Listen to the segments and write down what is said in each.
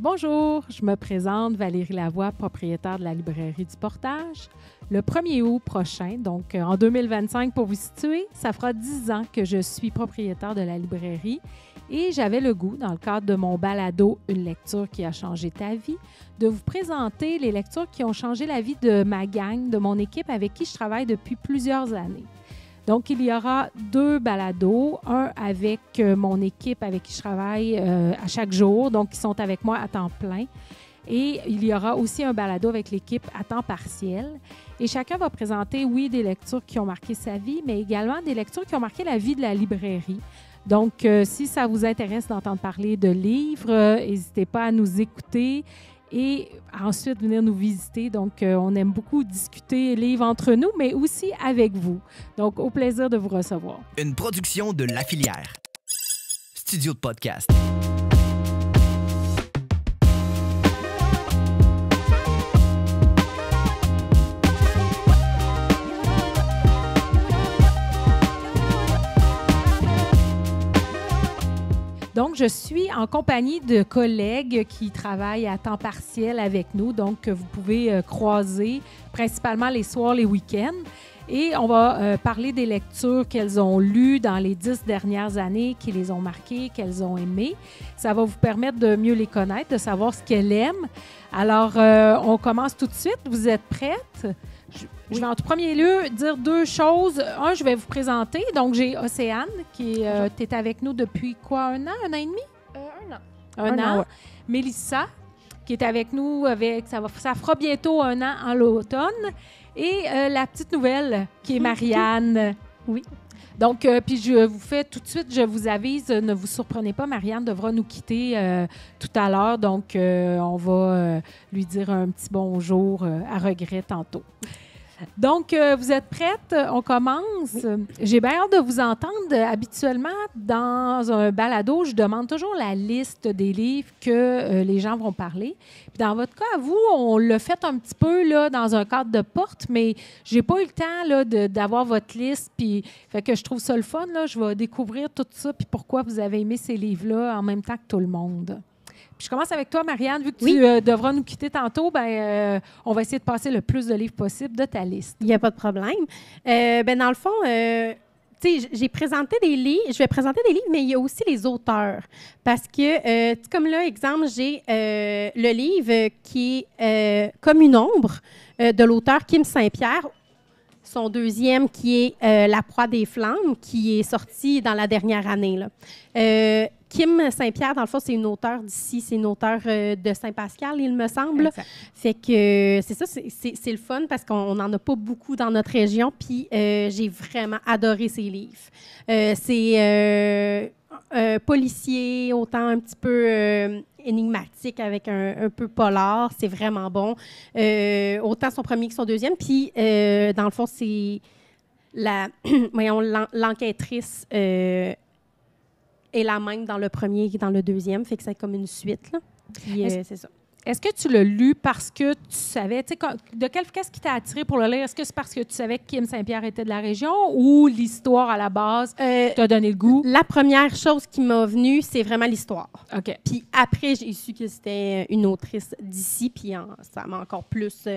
Bonjour, je me présente Valérie Lavoie, propriétaire de la librairie du Portage. Le 1er août prochain, donc en 2025 pour vous situer, ça fera 10 ans que je suis propriétaire de la librairie et j'avais le goût, dans le cadre de mon balado « Une lecture qui a changé ta vie », de vous présenter les lectures qui ont changé la vie de ma gang, de mon équipe avec qui je travaille depuis plusieurs années. Donc, il y aura 2 balados, un avec mon équipe avec qui je travaille à chaque jour, donc qui sont avec moi à temps plein. Et il y aura aussi un balado avec l'équipe à temps partiel. Et chacun va présenter, oui, des lectures qui ont marqué sa vie, mais également des lectures qui ont marqué la vie de la librairie. Donc, si ça vous intéresse d'entendre parler de livres, n'hésitez pas à nous écouter et ensuite venir nous visiter. Donc, on aime beaucoup discuter livres entre nous, mais aussi avec vous. Donc, au plaisir de vous recevoir. Une production de La Filière. Studio de podcast. Donc, je suis en compagnie de collègues qui travaillent à temps partiel avec nous, donc que vous pouvez croiser principalement les soirs, les week-ends. Et on va parler des lectures qu'elles ont lues dans les 10 dernières années, qui les ont marquées, qu'elles ont aimées. Ça va vous permettre de mieux les connaître, de savoir ce qu'elles aiment. Alors, on commence tout de suite. Vous êtes prêtes? Je vais en tout premier lieu dire 2 choses. Un, je vais vous présenter. Donc, j'ai Océane qui est avec nous depuis quoi, un an et demi? Un an. Ouais. Mélissa qui est avec nous avec ça fera bientôt un an en l'automne. Et la petite nouvelle qui est Marianne. Oui. Donc, puis je vous fais tout de suite, je vous avise, ne vous surprenez pas, Marianne devra nous quitter tout à l'heure. Donc, on va lui dire un petit bonjour à regret tantôt. Donc, vous êtes prêtes? On commence. Oui. J'ai bien hâte de vous entendre. Habituellement, dans un balado, je demande toujours la liste des livres que les gens vont parler. Puis dans votre cas, à vous, on l'a fait un petit peu là, dans un cadre de porte, mais j'ai pas eu le temps là, d'avoir votre liste. Puis, fait que je trouve ça le fun. Là, je vais découvrir tout ça puis pourquoi vous avez aimé ces livres-là en même temps que tout le monde. Puis je commence avec toi, Marianne. Vu que tu devras nous quitter tantôt, on va essayer de passer le plus de livres possible de ta liste. Il n'y a pas de problème. Dans le fond, j'ai présenté des livres. Je vais présenter des livres, mais il y a aussi les auteurs. Parce que, comme là, exemple, j'ai le livre qui est Comme une ombre de l'auteur Kim Saint-Pierre. Son deuxième qui est La proie des flammes, qui est sorti dans la dernière année, là. Kim Saint-Pierre, dans le fond, c'est une auteure d'ici, c'est une auteure de Saint-Pascal, il me semble. Exact. Fait que c'est ça, c'est le fun parce qu'on n'en a pas beaucoup dans notre région, puis j'ai vraiment adoré ses livres. C'est policier, autant un petit peu énigmatique avec un peu polar, c'est vraiment bon. Autant son premier que son deuxième, puis dans le fond, c'est l'enquêtrice est la même dans le premier que dans le deuxième, fait que c'est comme une suite, là. Puis c'est ça. Est-ce que tu l'as lu parce que tu savais, qu'est-ce qui t'a attiré pour le lire? Est-ce que c'est parce que tu savais que Kim Saint-Pierre était de la région ou l'histoire à la base t'a donné le goût? La première chose qui m'a venue, c'est vraiment l'histoire. OK. Puis après, j'ai su que c'était une autrice d'ici, puis ça m'a encore plus...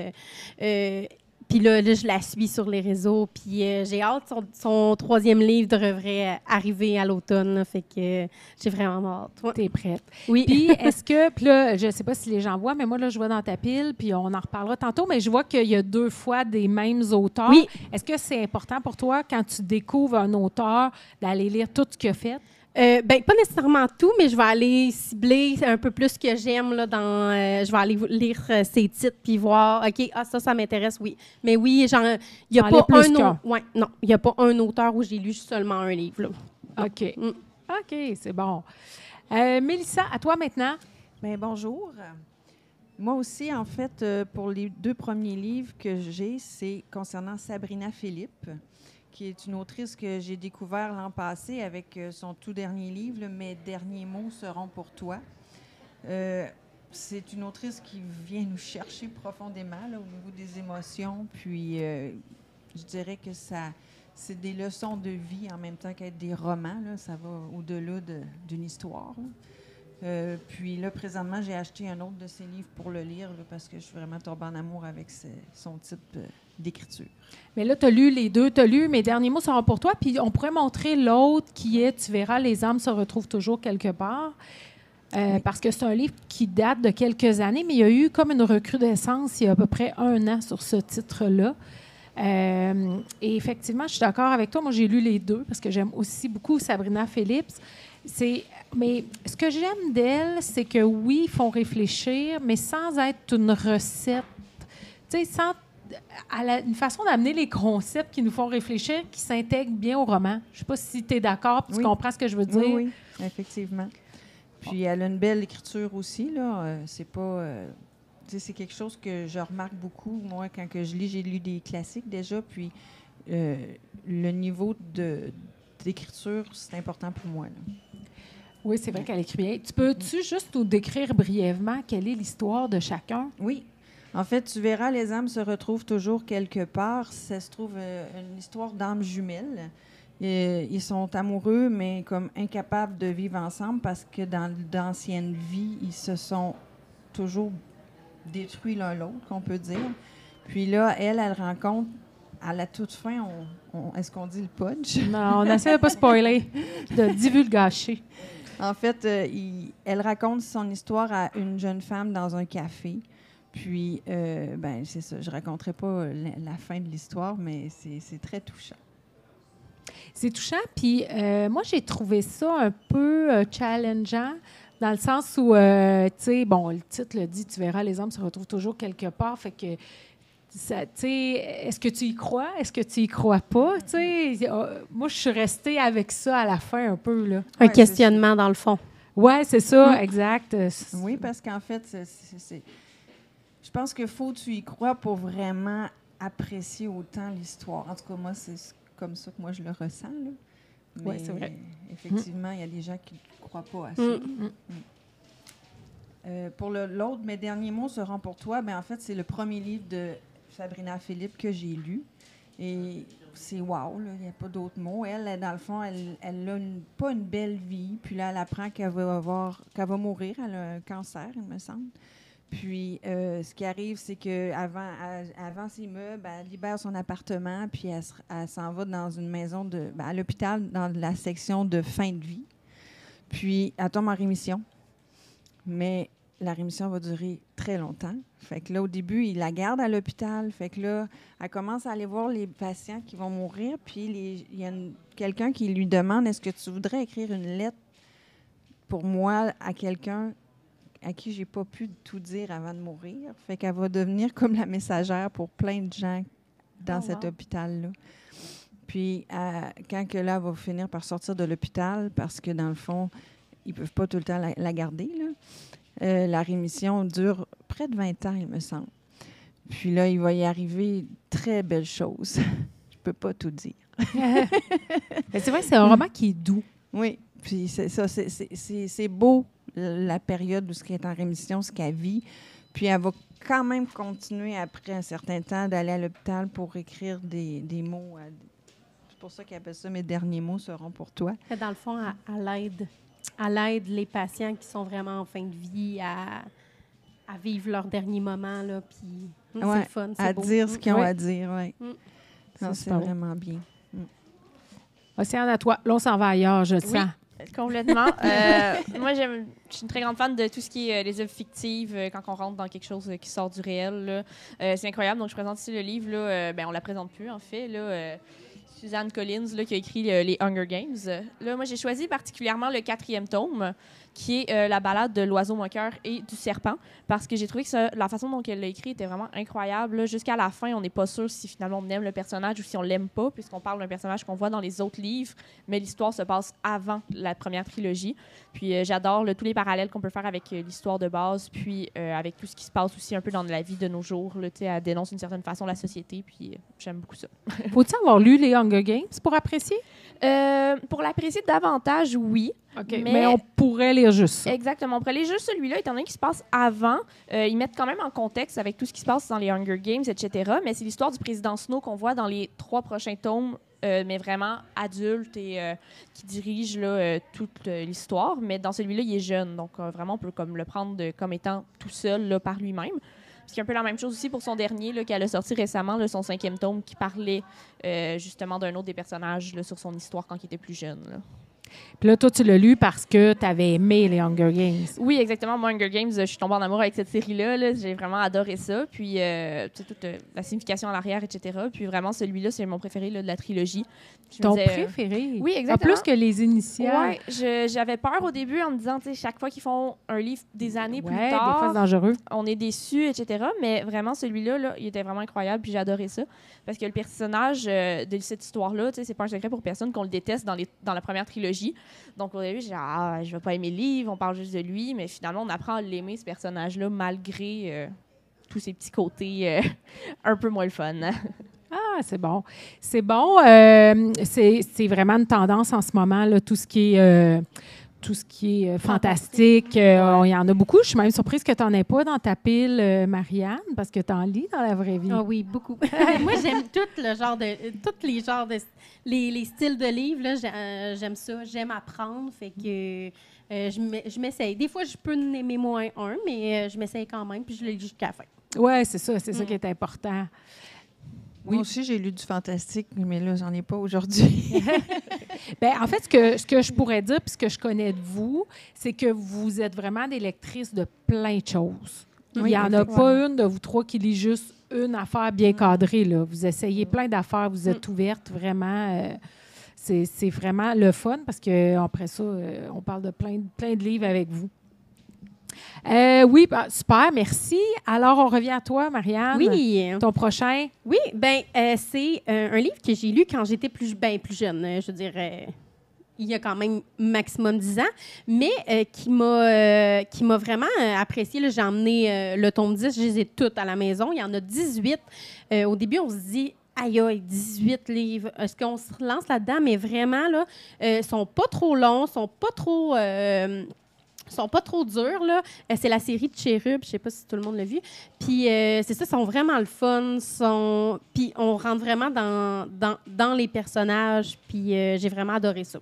Puis là, je la suis sur les réseaux, puis j'ai hâte. Son troisième livre devrait arriver à l'automne, là, fait que j'ai vraiment hâte. Ouais. T'es prête? Oui. Puis est-ce que, puis là, je sais pas si les gens voient, mais moi, là, je vois dans ta pile, puis on en reparlera tantôt, mais je vois qu'il y a 2 fois des mêmes auteurs. Oui. Est-ce que c'est important pour toi, quand tu découvres un auteur, d'aller lire tout ce qu'il a fait? Pas nécessairement tout, mais je vais aller cibler un peu plus ce que j'aime là, je vais aller lire ses titres puis voir, OK, ça m'intéresse, oui. Mais oui, il n'y a pas il y a pas un auteur où j'ai lu seulement un livre. Là. OK. OK, c'est bon. Mélissa, à toi maintenant. Bien, bonjour. Moi aussi, en fait, pour les 2 premiers livres que j'ai, c'est concernant Sabrina Philippe, qui est une autrice que j'ai découvert l'an passé avec son tout dernier livre, « Mes derniers mots seront pour toi ». C'est une autrice qui vient nous chercher profondément là, au niveau des émotions, puis je dirais que c'est des leçons de vie en même temps qu'être des romans. Là, ça va au-delà d'une histoire. Là. Puis là, présentement, j'ai acheté un autre de ses livres pour le lire là, parce que je suis vraiment tombée en amour avec son type d'écriture. Mais là, tu as lu les deux. Tu as lu Mes derniers mots seront pour toi. Puis on pourrait montrer l'autre qui est Tu verras, les âmes se retrouvent toujours quelque part. Oui. Parce que c'est un livre qui date de quelques années, mais il y a eu comme une recrudescence il y a à peu près 1 an sur ce titre-là. Et effectivement, je suis d'accord avec toi. Moi, j'ai lu les deux parce que j'aime aussi beaucoup Sabrina Phillips. Mais ce que j'aime d'elle, c'est que oui, ils font réfléchir, mais sans être une recette. Tu sais, sans une façon d'amener les concepts qui nous font réfléchir, qui s'intègrent bien au roman. Je ne sais pas si tu es d'accord, tu comprends ce que je veux dire. Oui, effectivement. Puis elle a une belle écriture aussi, là. C'est pas... c'est quelque chose que je remarque beaucoup. Moi, quand que je lis, j'ai lu des classiques déjà, puis le niveau d'écriture, c'est important pour moi, là. Oui, c'est vrai qu'elle écrit bien. Peux-tu juste nous décrire brièvement quelle est l'histoire de chacun? Oui. En fait, Tu verras, les âmes se retrouvent toujours quelque part. Ça se trouve une histoire d'âmes jumelles. Ils sont amoureux, mais comme incapables de vivre ensemble parce que dans d'anciennes vies, ils se sont toujours détruits l'un l'autre, qu'on peut dire. Puis là, elle rencontre, à la toute fin, est-ce qu'on dit le punch? Non, on essaie de pas spoiler, de divulgacher. En fait, elle raconte son histoire à une jeune femme dans un café. Puis, c'est ça. Je ne raconterai pas la fin de l'histoire, mais c'est très touchant. C'est touchant. Puis, moi, j'ai trouvé ça un peu challengeant, dans le sens où, tu sais, bon, le titre le dit, Tu verras, les hommes se retrouvent toujours quelque part. Fait que, tu sais, est-ce que tu y crois? Est-ce que tu y crois pas? Tu sais, moi, je suis restée avec ça à la fin un peu, là. Un questionnement, dans le fond. Oui, c'est ça, exact. Oui, parce qu'en fait, je pense qu'il faut que tu y crois pour vraiment apprécier autant l'histoire. En tout cas, moi, c'est comme ça que moi, je le ressens, là. Mais oui, c'est vrai. Effectivement, il y a des gens qui ne croient pas à ça. Pour l'autre, Mes derniers mots seront pour toi. En fait, c'est le premier livre de Sabrina Phillips que j'ai lu. Et c'est wow, là, il n'y a pas d'autres mots. Elle, dans le fond, elle n'a pas une belle vie. Puis là, elle apprend qu'elle va mourir. Elle a un cancer, il me semble. Puis, ce qui arrive, c'est qu'avant ses meubles, elle libère son appartement, puis elle s'en va dans une maison à l'hôpital, dans la section de fin de vie. Puis, elle tombe en rémission. Mais la rémission va durer très longtemps. Fait que là, au début, il la garde à l'hôpital. Fait que là, elle commence à aller voir les patients qui vont mourir. Puis, il y a quelqu'un qui lui demande, est-ce que tu voudrais écrire une lettre pour moi à quelqu'un à qui j'ai pas pu tout dire avant de mourir. Fait qu'elle va devenir comme la messagère pour plein de gens dans cet hôpital-là. Puis, quand que là, elle va finir par sortir de l'hôpital, parce que dans le fond, ils peuvent pas tout le temps la garder, là. La rémission dure près de 20 ans, il me semble. Puis là, il va y arriver très belles choses. Je peux pas tout dire. C'est vrai que c'est un roman qui est doux. Oui, puis c'est beau, la période où elle est en rémission, ce qu'elle vit. Puis elle va quand même continuer après un certain temps d'aller à l'hôpital pour écrire des mots. C'est pour ça qu'elle appelle ça « Mes derniers mots seront pour toi ». Dans le fond, elle aide les patients qui sont vraiment en fin de vie à vivre leur dernier moment, là, puis c'est le fun, c'est beau. À dire ce qu'ils ont à dire, oui. C'est beau. vraiment bien. Océane, à toi. Là, on s'en va ailleurs, je le sens. Complètement. Moi, je suis une très grande fan de tout ce qui est les œuvres fictives, quand on rentre dans quelque chose qui sort du réel, là. C'est incroyable. Donc, je présente ici le livre. Là, on ne la présente plus, en fait. Là, Suzanne Collins, là, qui a écrit les Hunger Games. Là, moi, j'ai choisi particulièrement le 4e tome, qui est la ballade de l'oiseau moqueur et du serpent, parce que j'ai trouvé que la façon dont elle l'a écrit était vraiment incroyable. Là. Jusqu'à la fin, on n'est pas sûr si finalement on aime le personnage ou si on l'aime pas, puisqu'on parle d'un personnage qu'on voit dans les autres livres, mais l'histoire se passe avant la première trilogie. Puis j'adore tous les parallèles qu'on peut faire avec l'histoire de base, puis avec tout ce qui se passe aussi un peu dans la vie de nos jours. Là, elle dénonce d'une certaine façon la société, puis j'aime beaucoup ça. Faut-il avoir lu les Hunger Games pour apprécier? Pour l'apprécier davantage, oui. Okay. Mais on pourrait lire juste ça. Exactement. On pourrait lire juste celui-là, étant donné qu'il se passe avant. Ils mettent quand même en contexte avec tout ce qui se passe dans les Hunger Games, etc. Mais c'est l'histoire du président Snow qu'on voit dans les 3 prochains tomes mais vraiment adulte et qui dirige là, toute l'histoire. Mais dans celui-là, il est jeune, donc vraiment, on peut comme le prendre comme étant tout seul là, par lui-même. C'est un peu la même chose aussi pour son dernier, là, qu'elle a sorti récemment, là, son 5e tome, qui parlait justement d'un autre des personnages là, sur son histoire quand il était plus jeune. Là. Puis là, toi, tu l'as lu parce que tu avais aimé les Hunger Games. Oui, exactement. Moi, Hunger Games, je suis tombée en amour avec cette série-là. Là. J'ai vraiment adoré ça. Puis, toute la signification à l'arrière, etc. Puis, vraiment, celui-là, c'est mon préféré là, de la trilogie. Ton préféré? Oui, exactement. En plus que les initiales. Oui, j'avais peur au début en me disant, tu sais, chaque fois qu'ils font un livre des années plus des tard, fois, c'est dangereux. on est déçus, etc. Mais vraiment, celui-là, là, il était vraiment incroyable. Puis, j'ai adoré ça. Parce que le personnage de cette histoire-là, tu sais, c'est pas un secret pour personne qu'on le déteste dans la première trilogie. Donc, au début, j'ai dit, je vais pas aimer le livre, on parle juste de lui. Mais finalement, on apprend à l'aimer, ce personnage-là, malgré tous ses petits côtés un peu moins le fun. Ah, c'est bon. C'est bon. C'est vraiment une tendance en ce moment, là, tout ce qui est fantastique. Il y en a beaucoup. Je suis même surprise que tu n'en aies pas dans ta pile, Marianne, parce que tu en lis dans la vraie vie. Ah oui, beaucoup. Moi, j'aime tous les genres les styles de livres. Là, j'aime ça. J'aime apprendre. Fait que je m'essaye. Des fois, je peux en aimer moins un, mais je m'essaye quand même, puis je le lis jusqu'à la fin. Oui, c'est ça. C'est ça qui est important. Moi aussi, j'ai lu du fantastique, mais là, j'en ai pas aujourd'hui. Bien, en fait, ce que je pourrais dire, puis ce que je connais de vous, c'est que vous êtes vraiment des lectrices de plein de choses. Il n'y en a pas une de vous trois qui lit juste une affaire bien cadrée. Là. Vous essayez plein d'affaires, vous êtes ouvertes, vraiment. C'est vraiment le fun, parce qu'après ça, on parle de plein de livres avec vous. Oui, super, merci. Alors, on revient à toi, Marianne. Oui. Ton prochain? Oui, c'est un livre que j'ai lu quand j'étais plus jeune. Je dirais, il y a quand même maximum 10 ans, mais qui m'a vraiment apprécié. Là, j'ai emmené le tome 10, je les ai toutes à la maison. Il y en a 18. Au début, on se dit... Aïe, 18 livres. Est-ce qu'on se lance là-dedans? Mais vraiment, là, sont pas trop longs, sont pas trop durs, là. C'est la série de Chérub, je sais pas si tout le monde l'a vu. Puis c'est ça, sont vraiment le fun. Puis on rentre vraiment dans les personnages. Puis j'ai vraiment adoré ça.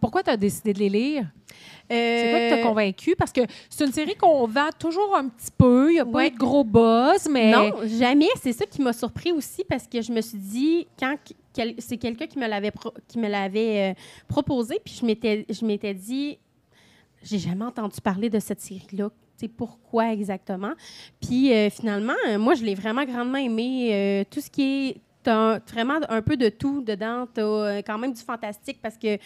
Pourquoi tu as décidé de les lire? C'est quoi qui t'a convaincu? Parce que c'est une série qu'on vend toujours un petit peu. Il n'y a pas eu de gros buzz, mais... Non, jamais. C'est ça qui m'a surpris aussi, parce que je me suis dit, c'est quelqu'un qui me l'avait proposé, puis je m'étais dit, j'ai jamais entendu parler de cette série-là. Tu sais, pourquoi exactement? Puis finalement, moi, je l'ai vraiment grandement aimé. Tout ce qui est... T'as vraiment un peu de tout dedans. T'as quand même du fantastique, parce que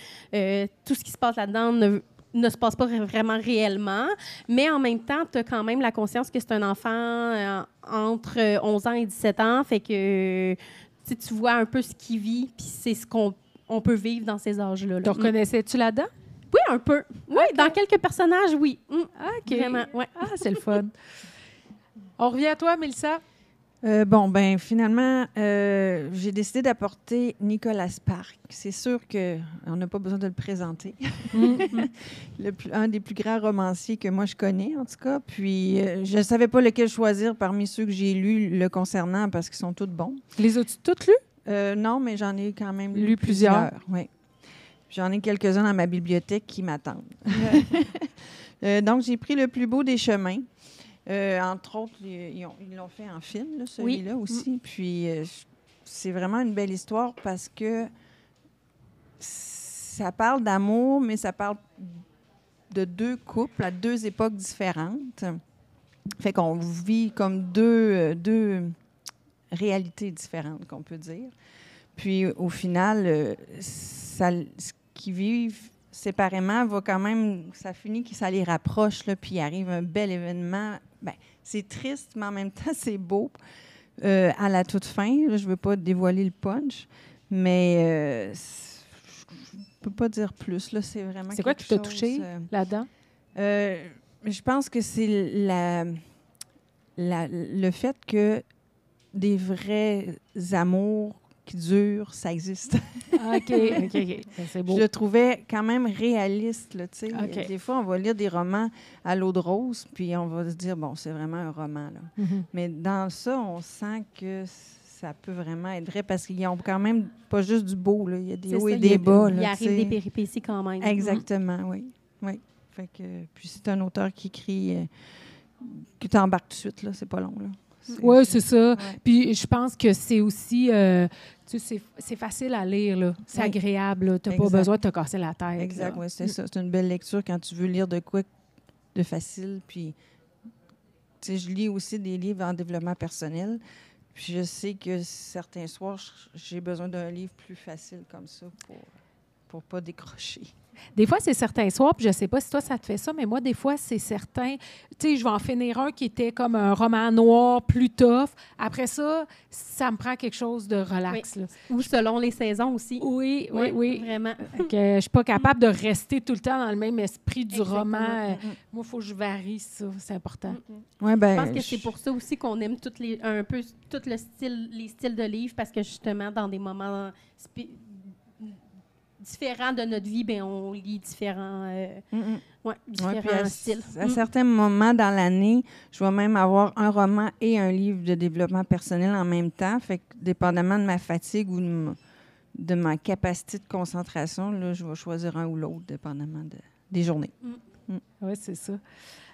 tout ce qui se passe là-dedans ne se passe pas vraiment réellement. Mais en même temps, tu as quand même la conscience que c'est un enfant entre 11 ans et 17 ans. Fait que tu vois un peu ce qu'il vit, puis c'est ce qu'on peut vivre dans ces âges-là. Te reconnaissais-tu là-dedans? Oui, un peu. Oui, dans quelques personnages, oui. OK. Vraiment, ouais. Ah, c'est le fun. On revient à toi, Mélissa. Finalement, j'ai décidé d'apporter Nicolas Sparks. C'est sûr qu'on n'a pas besoin de le présenter. Un des plus grands romanciers que moi je connais, en tout cas. Puis, je ne savais pas lequel choisir parmi ceux que j'ai lus le concernant, parce qu'ils sont tous bons. Les as-tu toutes lues? Non, mais j'en ai quand même lu plusieurs. Oui. J'en ai quelques-uns dans ma bibliothèque qui m'attendent. Donc, j'ai pris Le plus beau des chemins. Entre autres, ils l'ont fait en film, là, celui-là aussi. Puis, c'est vraiment une belle histoire, parce que ça parle d'amour, mais ça parle de deux couples à deux époques différentes. Fait qu'on vit comme deux réalités différentes, qu'on peut dire. Puis, au final, ce qu'ils vivent séparément va quand même... Ça finit que ça les rapproche, là, puis il arrive un bel événement. Bien, c'est triste, mais en même temps, c'est beau. À la toute fin, là, je ne veux pas dévoiler le punch, mais je ne peux pas dire plus. Là, c'est vraiment C'est quoi qui t'a touché là-dedans? Je pense que c'est le fait que des vrais amours qui durent, ça existe. OK. C'est beau. Je le trouvais quand même réaliste. Là, Okay. Des fois, on va lire des romans à l'eau de rose, puis on va se dire, bon, c'est vraiment un roman. Là. Mm-hmm. Mais dans ça, on sent que ça peut vraiment être vrai parce qu'ils n'ont quand même pas juste du beau, là. Il y a des C'est hauts ça, et des bas. Il là, arrive des péripéties quand même. Exactement, oui. Fait que, puis c'est un auteur qui écrit, que tu embarques tout de suite, là. C'est pas long, là. Oui, c'est ça. Ouais. Puis je pense que c'est aussi, tu sais, c'est facile à lire, là. C'est Oui. agréable, tu n'as pas Exact. besoin de te casser la tête. Exact, là. oui, c'est ça. C'est une belle lecture quand tu veux lire de quoi de facile. Puis, tu sais, je lis aussi des livres en développement personnel. Puis je sais que certains soirs, j'ai besoin d'un livre plus facile comme ça pour pas décrocher. Des fois, c'est certains soirs, puis je sais pas si toi, ça te fait ça, mais moi, des fois, c'est certain. Tu sais, je vais en finir un qui était comme un roman noir, plus tough. Après ça, ça me prend quelque chose de relax. Oui. Là. Ou selon les saisons aussi. Oui. Vraiment. Fait que je suis pas capable de rester tout le temps dans le même esprit du Exactement. roman. Moi, il faut que je varie ça. C'est important. Ouais, ben, Je pense que c'est pour ça aussi qu'on aime un peu tout les styles de livres, parce que justement, dans des moments différents de notre vie, ben, on lit différents, puis styles. à certains moments dans l'année, je vais même avoir un roman et un livre de développement personnel en même temps. Fait que, dépendamment de ma fatigue ou de ma capacité de concentration, là, je vais choisir un ou l'autre, dépendamment des journées. Oui, c'est ça.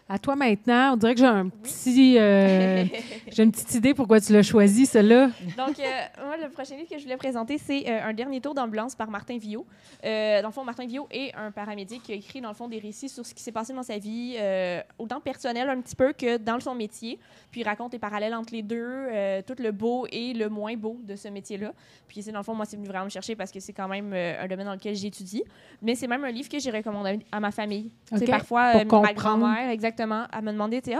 À toi maintenant, on dirait que j'ai j'ai une petite idée pourquoi tu l'as choisi, celle-là. Donc, moi, le prochain livre que je voulais présenter, c'est Un dernier tour d'ambulance par Martin Villot. Dans le fond, Martin Villot est un paramédic qui a écrit, dans le fond, des récits sur ce qui s'est passé dans sa vie, autant personnel un petit peu que dans son métier. Puis, il raconte les parallèles entre les deux, tout le beau et le moins beau de ce métier-là. Puis, c'est dans le fond, moi, c'est venu vraiment me chercher parce que c'est quand même un domaine dans lequel j'étudie. Mais c'est même un livre que j'ai recommandé à ma famille. OK. C'est parfois, Pour ma comprendre. grand-mère, exactement, elle me demandait, tu sais,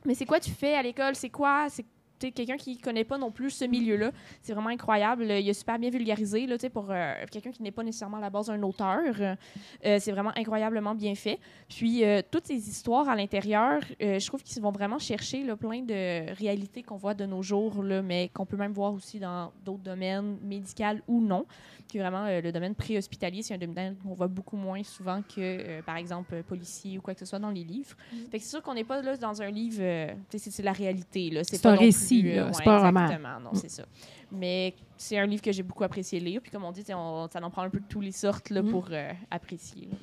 mais c'est quoi tu fais à l'école? C'est quoi? C'est quelqu'un qui ne connaît pas non plus ce milieu-là. C'est vraiment incroyable. Il a super bien vulgarisé là, pour quelqu'un qui n'est pas nécessairement à la base un auteur. C'est vraiment incroyablement bien fait. Puis, toutes ces histoires à l'intérieur, je trouve qu'ils vont vraiment chercher là, plein de réalités qu'on voit de nos jours, là, mais qu'on peut même voir aussi dans d'autres domaines, médicaux ou non. Puis vraiment, le domaine préhospitalier, c'est un domaine qu'on voit beaucoup moins souvent que, par exemple, policier ou quoi que ce soit dans les livres. Fait que c'est sûr qu'on n'est pas là dans un livre... c'est la réalité. Là. C'est pas un non récit, plus, là. C'est pas un roman. Exactement, non, c'est ça. Mais c'est un livre que j'ai beaucoup apprécié lire. Puis comme on dit, ça en prend un peu de toutes les sortes là, pour apprécier. Là.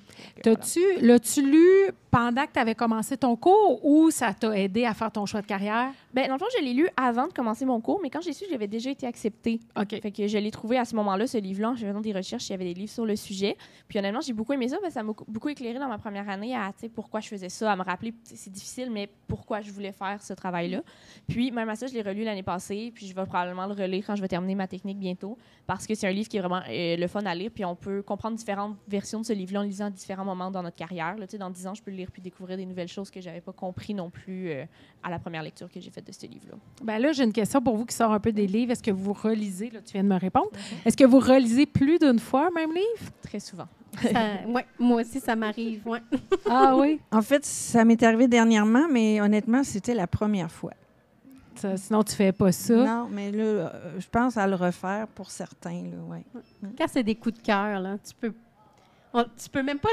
Donc, L'as-tu lu pendant que tu avais commencé ton cours ou ça t'a aidé à faire ton choix de carrière? ben, dans le fond, je l'ai lu avant de commencer mon cours, mais quand j'ai su, j'avais déjà été acceptée. OK. Fait que je l'ai trouvé à ce moment-là, ce livre-là, en faisant des recherches, il y avait des livres sur le sujet. Puis honnêtement, j'ai beaucoup aimé ça, parce que ça m'a beaucoup éclairé dans ma première année à pourquoi je faisais ça, à me rappeler, c'est difficile, mais pourquoi je voulais faire ce travail-là. Puis même à ça, je l'ai relu l'année passée, puis je vais probablement le relire quand je vais terminer ma technique bientôt, parce que c'est un livre qui est vraiment le fun à lire, puis on peut comprendre différentes versions de ce livre-là en lisant à différents moments dans notre carrière. Là, dans 10 ans, je peux le lire puis découvrir des nouvelles choses que je n'avais pas compris non plus à la première lecture que j'ai faite de ce livre-là. Ben là, j'ai une question pour vous qui sort un peu des livres. Est-ce que vous relisez, là, tu viens de me répondre, est-ce que vous relisez plus d'une fois un même livre? Très souvent. Ouais, moi aussi, ça m'arrive. Ouais. Ah oui? En fait, ça m'est arrivé dernièrement, mais honnêtement, c'était la première fois. Sinon, tu fais pas ça. Non, mais là, je pense à le refaire pour certains. Là, ouais. Quand c'est des coups de cœur, là, tu peux même pas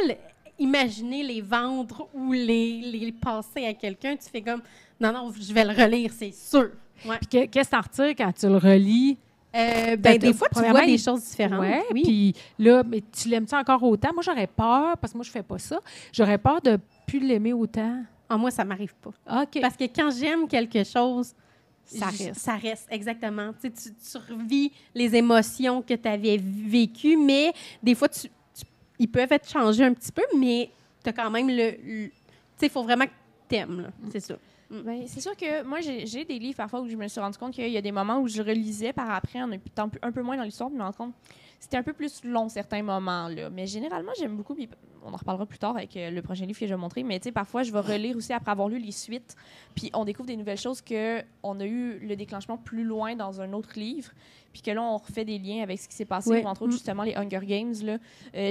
imaginer les vendre ou les passer à quelqu'un. Tu fais comme, non, je vais le relire, c'est sûr. Ouais. Puis qu'est-ce que t'en retires quand tu le relis? Des fois, tu premièrement, vois des choses différentes. Ouais, Oui. puis là, mais tu l'aimes-tu encore autant? Moi, j'aurais peur, parce que moi, je fais pas ça, j'aurais peur de plus l'aimer autant. Ah, moi, ça m'arrive pas. OK. Parce que quand j'aime quelque chose, Ça reste. Ça reste, exactement. Tu sais, tu revis les émotions que tu avais vécues, mais des fois, ils peuvent être changés un petit peu, mais tu as quand même tu sais, il faut vraiment que tu aimes, là. C'est ça. Ben, c'est sûr que moi, j'ai des livres parfois où je me suis rendu compte qu'il y a des moments où je relisais par après, en étant un peu moins dans l'histoire, puis je me rends compte c'était un peu plus long certains moments. Là. Mais généralement, j'aime beaucoup, puis on en reparlera plus tard avec le prochain livre que je vais montrer, mais parfois, je vais relire aussi après avoir lu les suites, puis on découvre des nouvelles choses qu'on a eu le déclenchement plus loin dans un autre livre, puis que là, on refait des liens avec ce qui s'est passé, Ouais. entre autres, justement, les Hunger Games. Là.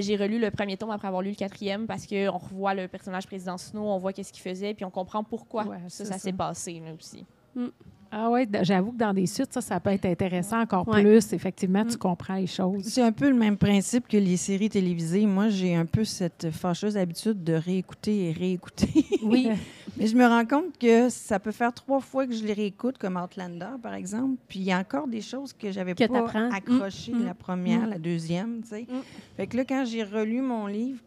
J'ai relu le premier tome après avoir lu le 4e, parce qu'on revoit le personnage président Snow, on voit qu'est-ce qu'il faisait, puis on comprend pourquoi Ouais, ça s'est passé là, aussi. Ah oui, j'avoue que dans des suites, ça peut être intéressant encore Ouais. plus. Effectivement, tu comprends les choses. C'est un peu le même principe que les séries télévisées. Moi, j'ai un peu cette fâcheuse habitude de réécouter et réécouter. Oui. Mais je me rends compte que ça peut faire 3 fois que je les réécoute, comme Outlander, par exemple. Puis il y a encore des choses que j'avais Que pas t'apprends. accrochées la première, la deuxième, tu sais. Fait que là, quand j'ai relu mon livre,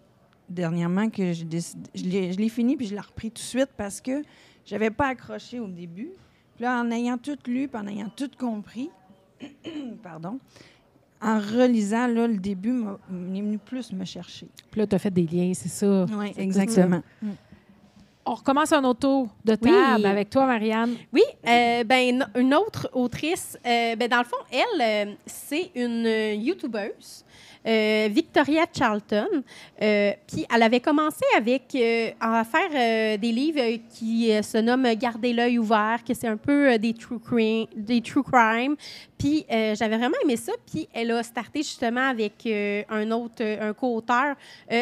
dernièrement, que je l'ai fini, puis je l'ai repris tout de suite parce que j'avais pas accroché au début. Puis là, en ayant tout lu, puis en ayant tout compris, pardon, en relisant, là, le début m'est venu plus me chercher. Puis là, tu as fait des liens, c'est ça. Oui, exactement. On recommence un autre tour de table avec toi, Marianne. Oui, une autre autrice, dans le fond, elle, c'est une YouTubeuse, Victoria Charlton. Puis elle avait commencé à faire des livres qui se nomment Garder l'œil ouvert, que c'est un peu des true crime. Puis j'avais vraiment aimé ça. Puis elle a starté justement avec un co-auteur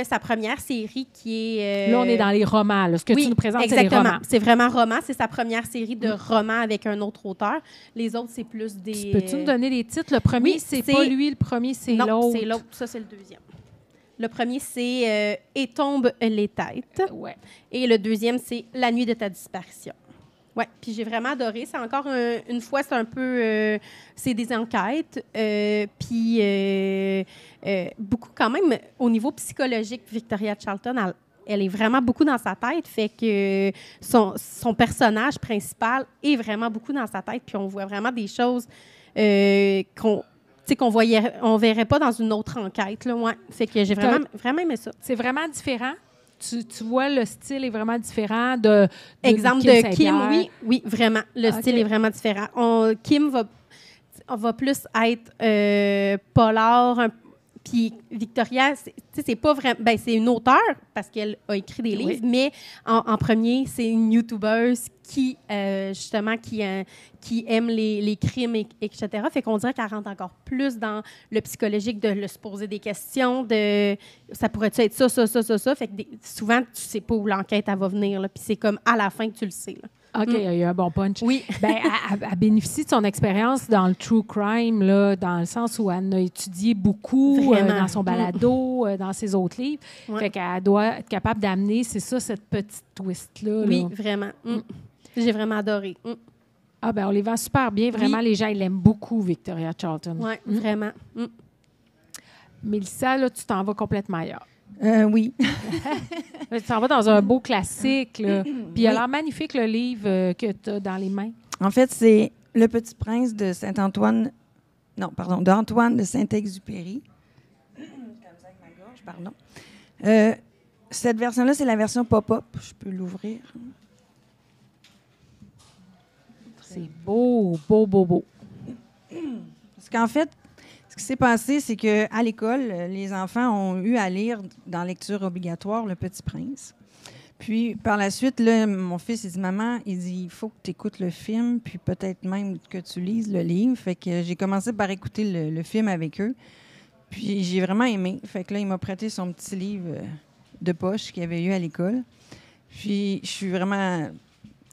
sa première série qui est... Là, on est dans les romans. Là. Ce que tu nous présentes, c'est les romans. C'est vraiment roman. C'est sa première série de romans avec un autre auteur. Les autres, c'est plus des... Peux-tu nous donner les titres? Le premier, c'est pas lui. Le premier, c'est l'autre. Non, c'est l'autre. Ça, c'est le deuxième. Le premier, c'est « Et tombent les têtes ». Et le deuxième, c'est « La nuit de ta disparition ». Oui, puis j'ai vraiment adoré. C'est encore une fois, c'est un peu... c'est des enquêtes. Puis beaucoup quand même, au niveau psychologique, Victoria Charlton, elle est vraiment beaucoup dans sa tête. Fait que son personnage principal est vraiment beaucoup dans sa tête. Puis on voit vraiment des choses qu'on verrait pas dans une autre enquête. Là, ouais. Fait que j'ai vraiment aimé ça. C'est vraiment différent. Tu vois, le style est vraiment différent de exemple de Kim, oui, vraiment. Le style est vraiment différent. Kim va plus être polar, puis Victoria, c'est pas vraiment... Ben, c'est une auteure, parce qu'elle a écrit des livres, mais en premier, c'est une YouTubeuse qui, justement, qui aime les crimes, etc. Fait qu'on dirait qu'elle rentre encore plus dans le psychologique de se poser des questions, ça pourrait-tu être ça? Fait que souvent, tu sais pas où l'enquête elle va venir, là, puis c'est comme à la fin que tu le sais, là. OK, il y a un bon punch. Oui. Elle bénéficie de son expérience dans le true crime, là, dans le sens où elle a étudié beaucoup dans son balado, dans ses autres livres. Fait qu'elle doit être capable d'amener, c'est ça, cette petite twist-là. Oui, là. vraiment. J'ai vraiment adoré. Ah ben on les vend super bien. Vraiment, les gens, ils l'aiment beaucoup, Victoria Charlton. Oui, vraiment. Mélissa, là, tu t'en vas complètement ailleurs. Oui. Tu t'en vas dans un beau classique. Là. Puis il a l'air magnifique, le livre que tu as dans les mains. En fait, c'est Le Petit Prince de Saint-Antoine... Non, pardon, d'Antoine de Saint-Exupéry. Comme ça avec ma gorge, pardon. Cette version-là, c'est la version pop-up. Je peux l'ouvrir. C'est beau, beau, beau, beau. Parce qu'en fait, ce qui s'est passé, c'est qu'à l'école, les enfants ont eu à lire dans lecture obligatoire Le Petit Prince. Puis, par la suite, là, mon fils, il dit, maman, il faut que tu écoutes le film, puis peut-être même que tu lises le livre. Fait que j'ai commencé par écouter le film avec eux. Puis, j'ai vraiment aimé. Fait que là, il m'a prêté son petit livre de poche qu'il avait eu à l'école. Puis, je suis vraiment...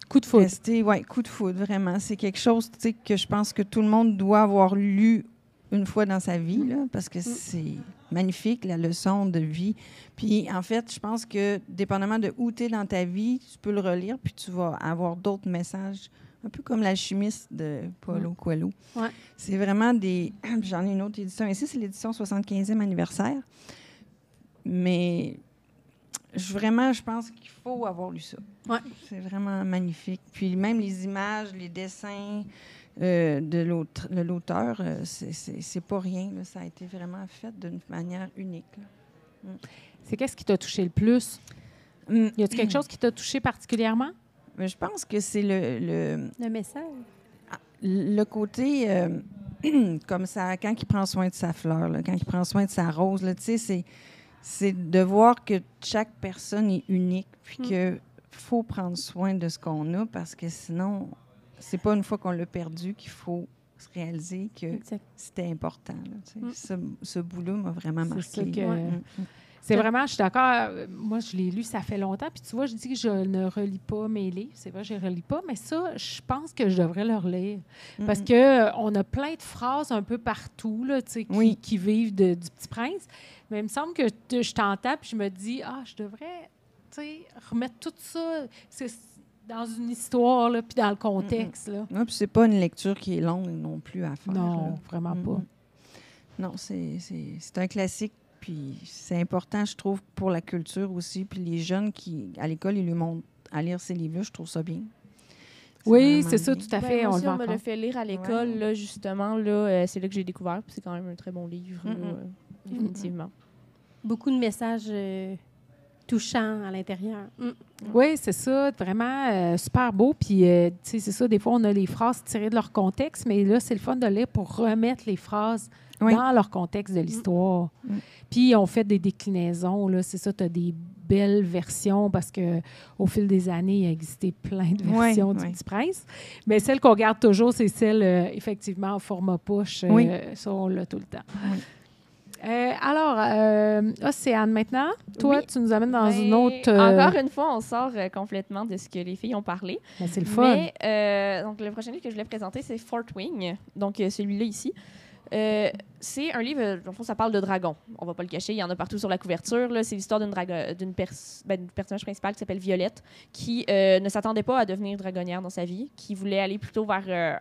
Coup de foudre. Oui, coup de foudre, vraiment. C'est quelque chose, tu sais, que je pense que tout le monde doit avoir lu une fois dans sa vie, là, parce que c'est magnifique, la leçon de vie. Puis, en fait, je pense que, dépendamment de où tu es dans ta vie, tu peux le relire, puis tu vas avoir d'autres messages, un peu comme L'Alchimiste de Paulo Coelho. Ouais. C'est vraiment des... J'en ai une autre édition ici, c'est l'édition 75e anniversaire. Mais vraiment, je pense qu'il faut avoir lu ça. Ouais. C'est vraiment magnifique. Puis même les images, les dessins... de l'auteur, c'est pas rien. Là. Ça a été vraiment fait d'une manière unique. C'est qu'est-ce qui t'a touché le plus? Y a-t-il quelque chose qui t'a touché particulièrement? Mais je pense que c'est le message. Le côté, comme ça, quand il prend soin de sa fleur, là, quand il prend soin de sa rose, tu sais, c'est de voir que chaque personne est unique, puis qu'il faut prendre soin de ce qu'on a, parce que sinon... C'est pas une fois qu'on l'a perdu qu'il faut se réaliser que c'était important. Là, ce bout-là m'a vraiment marqué. C'est vraiment, je suis d'accord. Moi, je l'ai lu, ça fait longtemps. Puis tu vois, je dis que je ne relis pas mes livres. C'est vrai, je ne relis pas. Mais ça, je pense que je devrais le relire. Parce qu'on a plein de phrases un peu partout là, qui vivent du Petit Prince. Mais il me semble que je t'entends puis je me dis, je devrais remettre tout ça. dans une histoire, là, puis dans le contexte. Là. Ouais, puis c'est pas une lecture qui est longue non plus à faire. Non, là. vraiment pas. Non, c'est un classique. Puis c'est important, je trouve, pour la culture aussi. Puis les jeunes qui, à l'école, ils lui montrent à lire ces livres-là, je trouve ça bien. Oui, vraiment c'est ça, bien. tout à fait. Moi On aussi, le on voit me l'a encore. fait lire à l'école, Ouais. là, justement. Là, c'est là que j'ai découvert. Puis c'est quand même un très bon livre, là, définitivement. Beaucoup de messages touchants à l'intérieur. Oui, c'est ça, vraiment super beau. Puis, tu sais, c'est ça, des fois, on a les phrases tirées de leur contexte, mais là, c'est le fun de lire pour remettre les phrases Oui. dans leur contexte de l'histoire. Mm. Puis, on fait des déclinaisons, là, c'est ça, tu as des belles versions parce que au fil des années, il a existé plein de Oui, versions du oui. Petit Prince. Mais celle qu'on garde toujours, c'est celle, effectivement, en format push. Oui. Ça, on l'a tout le temps. Oui. Alors, Océane, maintenant, toi, Oui. tu nous amènes dans Ben, une autre... Encore une fois, on sort complètement de ce que les filles ont parlé. Ben, c'est le fun. Mais, donc, le prochain livre que je voulais présenter, c'est Fort Wing. Donc, celui-là ici. C'est un livre, dans le fond, ça parle de dragons. On va pas le cacher, il y en a partout sur la couverture. Là. C'est l'histoire d'une personnage principale qui s'appelle Violette, qui ne s'attendait pas à devenir dragonnière dans sa vie, qui voulait aller plutôt vers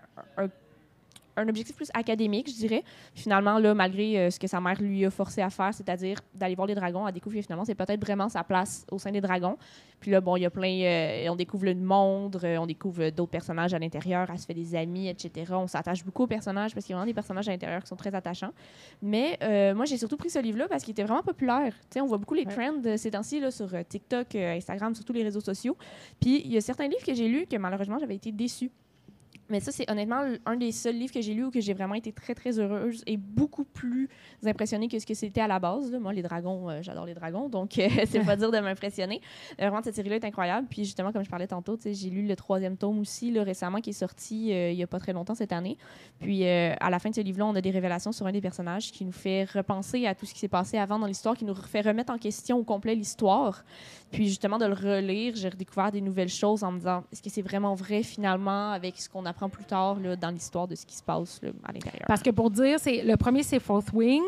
un objectif plus académique, je dirais. Finalement, là, malgré ce que sa mère lui a forcé à faire, c'est-à-dire d'aller voir les dragons, elle découvre que finalement, c'est peut-être vraiment sa place au sein des dragons. Puis là, bon, il y a plein... on découvre le monde, on découvre d'autres personnages à l'intérieur, elle se fait des amis, etc. On s'attache beaucoup aux personnages parce qu'il y a vraiment des personnages à l'intérieur qui sont très attachants. Mais moi, j'ai surtout pris ce livre-là parce qu'il était vraiment populaire. Tu sais, on voit beaucoup les trends ces temps-ci là, sur TikTok, Instagram, sur tous les réseaux sociaux. Puis il y a certains livres que j'ai lus que malheureusement, j'avais été déçue. Mais ça, c'est honnêtement un des seuls livres que j'ai lus où que j'ai vraiment été très, très heureuse et beaucoup plus impressionnée que ce que c'était à la base. Là. Moi, les dragons, j'adore les dragons, donc c'est pas dire de m'impressionner. Vraiment, cette série-là est incroyable. Puis justement, comme je parlais tantôt, j'ai lu le 3e tome aussi là, récemment qui est sorti il y a pas très longtemps cette année. Puis à la fin de ce livre-là, on a des révélations sur un des personnages qui nous fait repenser à tout ce qui s'est passé avant dans l'histoire, qui nous fait remettre en question au complet l'histoire. Puis justement, de le relire, j'ai redécouvert des nouvelles choses en me disant, est-ce que c'est vraiment vrai finalement avec ce qu'on apprend plus tard là, dans l'histoire de ce qui se passe là, à l'intérieur. Parce que pour dire, le premier, c'est Fourth Wing.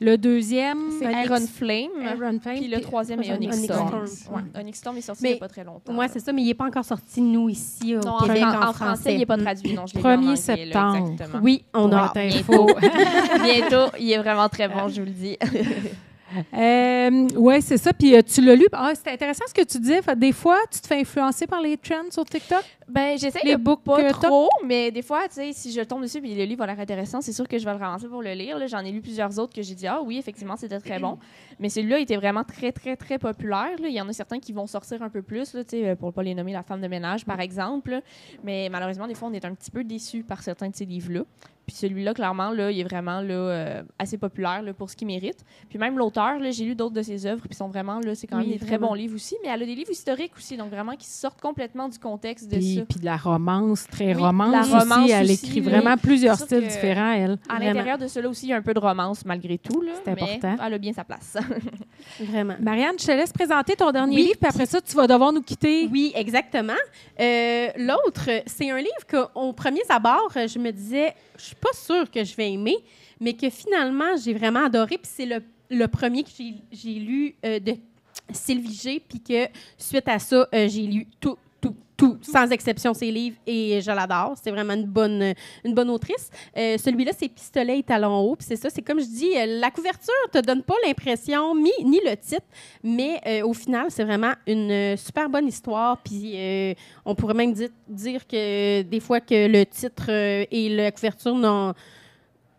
Le deuxième, C'est Iron Flame. Iron Flame. Puis le troisième est Onyx Onyx Storm. Storm. Ouais. Onyx Storm est sorti Mais- il n'y a pas très longtemps. Oui, c'est ça, mais il n'est pas encore sorti, nous, ici, au Non, Québec, en français, il n'est pas traduit. Non, je l'ai lu en 1er anglais, là, septembre. exactement. Oui, on a Pour être hâte. info. Bientôt, il est vraiment très bon, je vous le dis. Oui, c'est ça. Puis tu l'as lu. Ah, c'était intéressant ce que tu disais. Fait, des fois, tu te fais influencer par les trends sur TikTok. Ben, j'essaie Les de books pas que trop, mais des fois, tu sais, si je tombe dessus et le livre a l'air intéressant, c'est sûr que je vais le ramasser pour le lire. Là. J'en ai lu plusieurs autres que j'ai dit, ah oui, effectivement, c'était très bon. Mais celui-là était vraiment très, très, très populaire. Là. Il y en a certains qui vont sortir un peu plus, là, tu sais, pour ne pas les nommer La femme de ménage, par exemple. Là. Mais malheureusement, des fois, on est un petit peu déçus par certains de ces livres-là. Puis celui-là, clairement, là, il est vraiment là, assez populaire là, pour ce qu'il mérite. Puis même l'auteur, là, j'ai lu d'autres de ses œuvres, puis sont vraiment, là, c'est quand même Oui, des très vraiment. bons livres aussi. Mais elle a des livres historiques aussi, donc vraiment qui sortent complètement du contexte de ça. Puis de la romance, très Oui, romance la aussi. romance Elle aussi, écrit oui. vraiment plusieurs C'est sûr styles que- différents, elle. À Vraiment. l'intérieur de cela aussi, il y a un peu de romance malgré tout. Là, C'est mais important. Elle a bien sa place. Vraiment. Marianne, je te laisse présenter ton dernier Oui. livre, puis après ça, tu vas devoir nous quitter. Oui, exactement. L'autre, c'est un livre qu'au premier abord, je me disais, je suis pas sûre que je vais aimer, mais que finalement, j'ai vraiment adoré. Puis c'est le premier que j'ai lu de Sylvie G, puis que suite à ça, j'ai lu tout, sans exception, ses livres, et je l'adore. C'est vraiment une bonne autrice. Celui-là, c'est Pistolet et talons hauts. Puis c'est ça, c'est comme je dis, la couverture te donne pas l'impression, ni le titre, mais au final, c'est vraiment une super bonne histoire. Puis on pourrait même dire que des fois que le titre et la couverture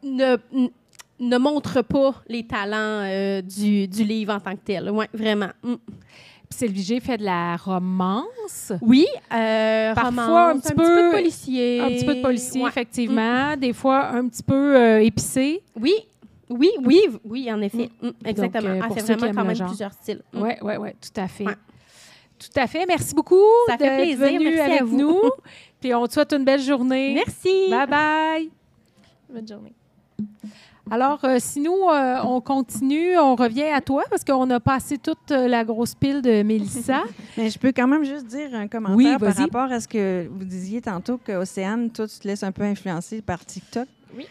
ne montrent pas les talents du livre en tant que tel. Oui, vraiment. Mm. Puis Sylvie G fait de la romance. Oui, Parfois, romance, un petit peu peu- de policier. Un petit peu de policier, Ouais. effectivement. Des fois, un petit peu épicé. Oui, en effet. Exactement. Donc, Elle pour fait ceux qui vraiment aiment quand le même genre. plusieurs styles. Oui, tout à fait. Ouais. Tout à fait. Merci beaucoup Ça fait d'être plaisir. venu Merci à avec vous. nous. Puis on te souhaite une belle journée. Merci. Bye-bye. Bonne journée. Alors, si nous, on continue, on revient à toi parce qu'on a passé toute la grosse pile de Mélissa. Mais je peux quand même juste dire un commentaire Oui, par vas-y. rapport à ce que vous disiez tantôt, qu'Océane, toi, tu te laisses un peu influencer par TikTok. Oui.